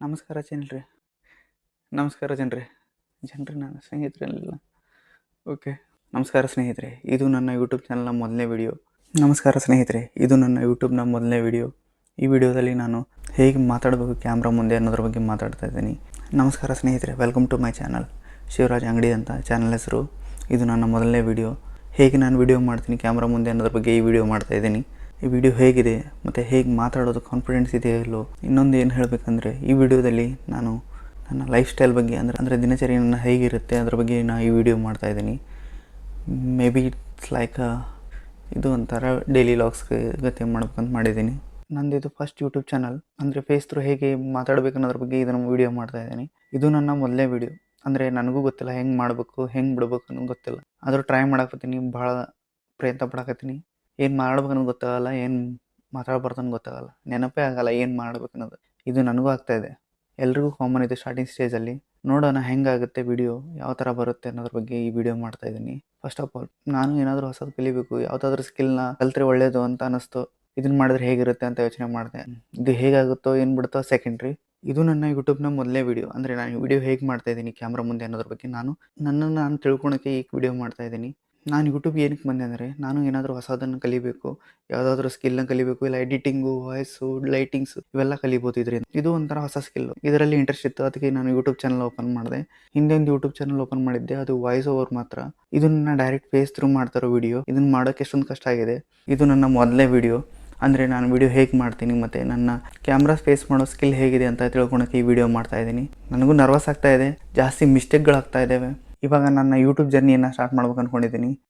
ನಮಸ್ಕಾರ ಜನರೇ. ನಮಸ್ಕಾರ ಜನರೇ. ನಾನು ಸ್ನೇಹಿತರೆಲ್ಲ ಓಕೆ. ನಮಸ್ಕಾರ ಸ್ನೇಹಿತರೆ, ಇದು ನನ್ನ ಯೂಟ್ಯೂಬ್ ಚಾನಲ್ನ ಮೊದಲನೇ ವಿಡಿಯೋ. ಈ ವಿಡಿಯೋದಲ್ಲಿ ನಾನು ಹೇಗೆ ಮಾತಾಡಬೇಕು ಕ್ಯಾಮ್ರಾ ಮುಂದೆ ಅನ್ನೋದ್ರ ಬಗ್ಗೆ ಮಾತಾಡ್ತಾ ಇದ್ದೀನಿ. ನಮಸ್ಕಾರ ಸ್ನೇಹಿತರೆ, welcome to my channel. Shivaraj Angadi ಅಂತ ಚಾನಲ್ ಹೆಸರು. ಇದು ನನ್ನ ಮೊದಲನೇ ವಿಡಿಯೋ. ಹೇಗೆ ನಾನು ವಿಡಿಯೋ ಮಾಡ್ತೀನಿ ಕ್ಯಾಮ್ರಾ ಮುಂದೆ ಅನ್ನೋದ್ರ ಬಗ್ಗೆ ಈ ವಿಡಿಯೋ ಮಾಡ್ತಾಯಿದ್ದೀನಿ. ಈ ವಿಡಿಯೋ ಹೇಗಿದೆ ಮತ್ತು ಹೇಗೆ ಮಾತಾಡೋದು ಕಾನ್ಫಿಡೆನ್ಸ್ ಇದೆಯೋ ಇಲ್ಲೋ. ಇನ್ನೊಂದು ಏನು ಹೇಳಬೇಕಂದ್ರೆ, ಈ ವಿಡಿಯೋದಲ್ಲಿ ನಾನು ನನ್ನ ಲೈಫ್ ಸ್ಟೈಲ್ ಬಗ್ಗೆ ಅಂದರೆ ದಿನಚರಿ ನನ್ನ ಹೇಗಿರುತ್ತೆ ಅದ್ರ ಬಗ್ಗೆ ನಾನು ಈ ವಿಡಿಯೋ ಮಾಡ್ತಾಯಿದ್ದೀನಿ. ಮೇ ಬಿ ಇಟ್ಸ್ ಲೈಕ್ ಇದು ಒಂಥರ ಡೈಲಿ ಲಾಗ್ಸ್ ಗತಿ ಮಾಡ್ಬೇಕಂತ ಮಾಡಿದ್ದೀನಿ. ನಂದು ಇದು ಫಸ್ಟ್ ಯೂಟ್ಯೂಬ್ ಚಾನಲ್. ಅಂದರೆ ಫೇಸ್ ಥ್ರೂ ಹೇಗೆ ಮಾತಾಡಬೇಕು ಅನ್ನೋದ್ರ ಬಗ್ಗೆ ಇದನ್ನು ವಿಡಿಯೋ ಮಾಡ್ತಾಯಿದ್ದೀನಿ. ಇದು ನನ್ನ ಮೊದಲನೇ ವಿಡಿಯೋ. ಅಂದರೆ ನನಗೂ ಗೊತ್ತಿಲ್ಲ ಹೆಂಗೆ ಮಾಡಬೇಕು ಹೆಂಗೆ ಬಿಡಬೇಕು ಅನ್ನೋದು ಗೊತ್ತಿಲ್ಲ. ಆದರೂ ಟ್ರೈ ಮಾಡಾಕತ್ತೀನಿ, ಭಾಳ ಪ್ರಯತ್ನ ಪಡಾಕತ್ತೀನಿ. ಏನು ಮಾಡ್ಬೇಕು ಅನ್ನೋದು ಗೊತ್ತಾಗಲ್ಲ, ಏನು ಮಾತಾಡ್ಬಾರ್ದು ಅನ್ನೋದು ಗೊತ್ತಾಗಲ್ಲ, ನೆನಪೇ ಆಗಲ್ಲ ಏನು ಮಾಡ್ಬೇಕು ಅನ್ನೋದು. ಇದು ನನಗೂ ಆಗ್ತಾಯಿದೆ, ಎಲ್ರಿಗೂ ಕಾಮನ್ ಇದೆ ಸ್ಟಾರ್ಟಿಂಗ್ ಸ್ಟೇಜಲ್ಲಿ. ನೋಡೋಣ ಹೆಂಗಾಗುತ್ತೆ ವಿಡಿಯೋ, ಯಾವ ಥರ ಬರುತ್ತೆ ಅನ್ನೋದ್ರ ಬಗ್ಗೆ ಈ ವಿಡಿಯೋ ಮಾಡ್ತಾಯಿದ್ದೀನಿ. ಫಸ್ಟ್ ಆಫ್ ಆಲ್ ನಾನು ಏನಾದರೂ ಹೊಸದು ಕಲಿಬೇಕು, ಯಾವುದಾದ್ರೂ ಸ್ಕಿಲ್ನ ಕಲಿತ್ರೆ ಒಳ್ಳೆಯದು ಅಂತ ಅನ್ನಿಸ್ತು. ಇದನ್ನು ಮಾಡಿದ್ರೆ ಹೇಗಿರುತ್ತೆ ಅಂತ ಯೋಚನೆ ಮಾಡಿದೆ. ಇದು ಹೇಗಾಗುತ್ತೋ ಏನು ಬಿಡುತ್ತೋ ಸೆಕೆಂಡ್ರಿ. ಇದು ನನ್ನ ಯೂಟ್ಯೂಬ್ನ ಮೊದಲನೇ ವಿಡಿಯೋ. ಅಂದರೆ ನಾನು ವಿಡಿಯೋ ಹೇಗೆ ಮಾಡ್ತಾಯಿದ್ದೀನಿ ಕ್ಯಾಮ್ರಾ ಮುಂದೆ ಅನ್ನೋದ್ರ ಬಗ್ಗೆ ನಾನು ತಿಳ್ಕೊಳಕ್ಕೆ ಈ ವಿಡಿಯೋ ಮಾಡ್ತಾಯಿದ್ದೀನಿ. ನಾನು ಯೂಟ್ಯೂಬ್ಗೆ ಏನಕ್ಕೆ ಬಂದೆ ಅಂದರೆ, ನಾನು ಏನಾದರೂ ಹೊಸದನ್ನು ಕಲಿಬೇಕು, ಯಾವುದಾದ್ರೂ ಸ್ಕಿಲ್ನ ಕಲಿಬೇಕು, ಇಲ್ಲ ಎಡಿಟಿಂಗು, ವಾಯ್ಸು, ಲೈಟಿಂಗ್ಸು ಇವೆಲ್ಲ ಕಲಿಬೋದು ಇದರಿಂದ. ಇದು ಒಂಥರ ಹೊಸ ಸ್ಕಿಲ್ಲು, ಇದರಲ್ಲಿ ಇಂಟ್ರೆಸ್ಟ್ ಇತ್ತು. ಅದಕ್ಕೆ ನಾನು ಯೂಟ್ಯೂಬ್ ಚಾನಲ್ ಓಪನ್ ಮಾಡಿದೆ. ಹಿಂದೆ ಒಂದು ಯೂಟ್ಯೂಬ್ ಚಾನಲ್ ಓಪನ್ ಮಾಡಿದ್ದೆ, ಅದು ವಾಯ್ಸ್ ಓವರ್ ಮಾತ್ರ. ಇದು ನನ್ನ ಡೈರೆಕ್ಟ್ ಫೇಸ್ ಥ್ರೂ ಮಾಡ್ತಾರೋ ವಿಡಿಯೋ. ಇದನ್ನು ಮಾಡೋಕ್ಕೆ ಎಷ್ಟೊಂದು ಕಷ್ಟ ಆಗಿದೆ. ಇದು ನನ್ನ ಮೊದಲನೇ ವಿಡಿಯೋ. ಅಂದರೆ ನಾನು ವಿಡಿಯೋ ಹೇಗೆ ಮಾಡ್ತೀನಿ ಮತ್ತು ನನ್ನ ಕ್ಯಾಮ್ರಾ ಫೇಸ್ ಮಾಡೋ ಸ್ಕಿಲ್ ಹೇಗಿದೆ ಅಂತ ತಿಳ್ಕೊಳಕ್ಕೆ ಈ ವಿಡಿಯೋ ಮಾಡ್ತಾಯಿದ್ದೀನಿ. ನನಗೂ ನರ್ವಸ್ ಆಗ್ತಾಯಿದೆ, ಜಾಸ್ತಿ ಮಿಸ್ಟೇಕ್ಗಳಾಗ್ತಾ ಇದ್ದಾವೆ. ಇವಾಗ ನನ್ನ ಯೂಟ್ಯೂಬ್ ಜರ್ನಿಯನ್ನು ಸ್ಟಾರ್ಟ್ ಮಾಡ್ಬೇಕು ಅಂದ್ಕೊಂಡಿದ್ದೀನಿ.